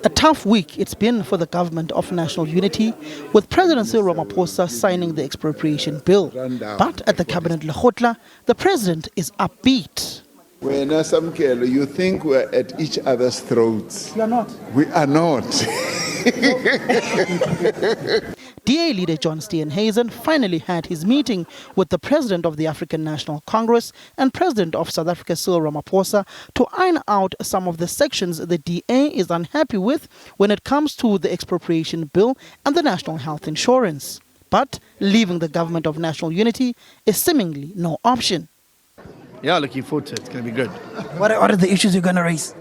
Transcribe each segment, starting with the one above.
A tough week it's been for the government of national unity, with President Cyril Ramaphosa signing the expropriation bill. But at the Cabinet Lekgotla, the president is upbeat. You think we're at each other's throats. We are not. We are not. DA leader John Steenhuisen finally had his meeting with the president of the African National Congress and president of South Africa Cyril Ramaphosa to iron out some of the sections the DA is unhappy with when it comes to the expropriation bill and the national health insurance. But leaving the government of national unity is seemingly no option. Yeah, looking forward to it. It's going to be good. What are the issues you're going to raise?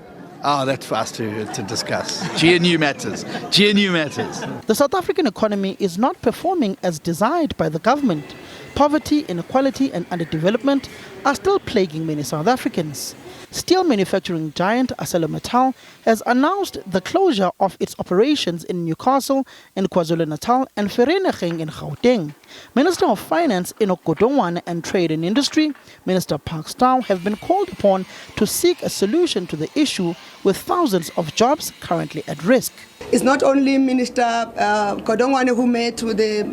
That's for us to discuss. GNU matters. GNU matters. The South African economy is not performing as desired by the government. Poverty, inequality and underdevelopment are still plaguing many South Africans. Steel manufacturing giant ArcelorMittal has announced the closure of its operations in Newcastle and KwaZulu-Natal and Vereeniging in Gauteng. Minister of Finance Enoch Godongwana and Trade and Industry, Minister Park Stow, have been called upon to seek a solution to the issue, with thousands of jobs currently at risk. It's not only Minister Godongwana who met with the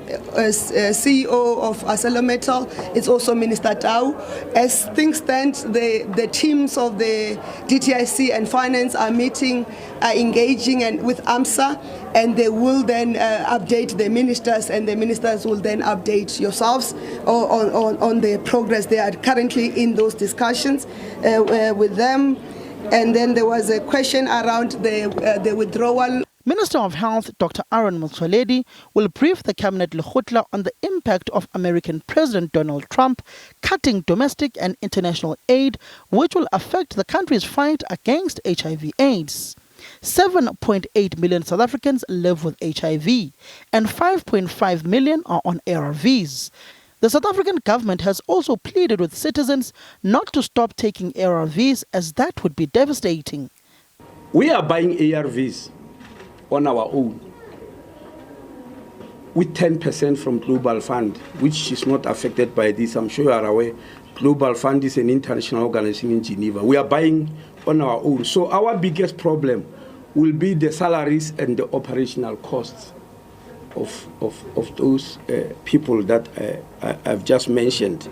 CEO of ArcelorMittal, it's also Minister Tau. As things stand, the teams of the DTIC and Finance are meeting, are engaging and with AMSA, and they will then update the ministers, and the ministers will then update yourselves on the progress. They are currently in those discussions with them. And then there was a question around the withdrawal. Minister of Health Dr. Aaron Motsoaledi will brief the Cabinet Lekgotla on the impact of American President Donald Trump cutting domestic and international aid, which will affect the country's fight against HIV Aids. 7.8 million South Africans live with HIV, and 5.5 million are on ARVs. The South African government has also pleaded with citizens not to stop taking ARVs, as that would be devastating. We are buying ARVs on our own with 10% from Global Fund, which is not affected by this. I'm sure you are aware. Global Fund is an international organization in Geneva. We are buying on our own. So our biggest problem will be the salaries and the operational costs of those people that I've just mentioned.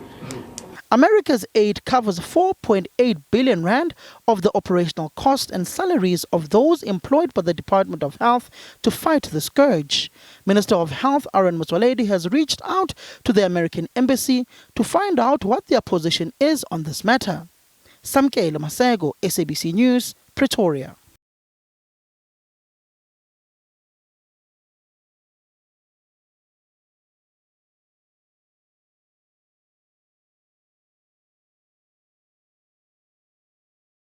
America's aid covers 4.8 billion rand of the operational cost and salaries of those employed by the Department of Health to fight the scourge. Minister of Health Aaron Motsoaledi has reached out to the American Embassy to find out what their position is on this matter. Samkelo Masego, SABC News, Pretoria.